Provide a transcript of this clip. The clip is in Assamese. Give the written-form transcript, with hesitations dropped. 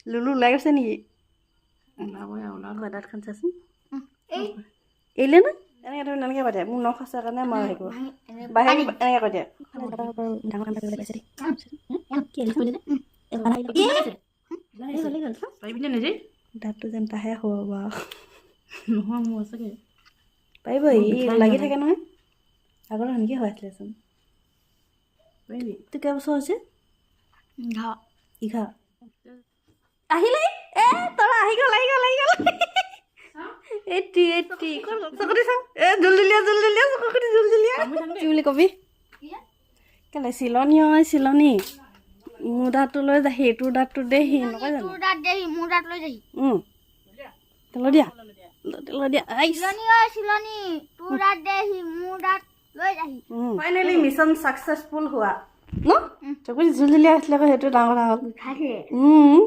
লুলু ওলাই গৈছে নেকি দাঁতখন চাচোন এৰিলে না এনেকৈ তুমি এনেকৈ পাতে মোৰ নখ আছে কাৰণে মই হেৰি কৰোঁ বাহিৰ এনেকৈ কৈ দিয়ে দাঁতটো যেন তাহে হ'ব বাৰু নহয় মোৰ আছেগে পাৰিব ই লাগি থাকে নহয় আগতে সেনেকৈ হৈ আছিলেচোন পাৰিবি তোৰ কেইবছৰ হৈছে 11 আহিলে তৰা আহি গ'ল এটি চকুটি চাওঁ জুলজুলীয়া চকুটি জুলজুলীয়া কি বুলি কবি কেলে চিলনী মোৰ দাঁতটো লৈ যাহি তোৰ দাঁতটো দেহি নকয় জানো তোৰ দাঁত দেহি মোৰ দাঁত লৈ যাহি তেল দিয়া চিলনী তোৰ দাঁত দেহি মোৰ দাঁত লৈ যাহি ফাইনেলি মিছন সাকসেসফুল হোৱা ন চকুটি জুলজুলীয়া আছিলে আকৌ সেইটো ডাঙৰ কথা হ'ল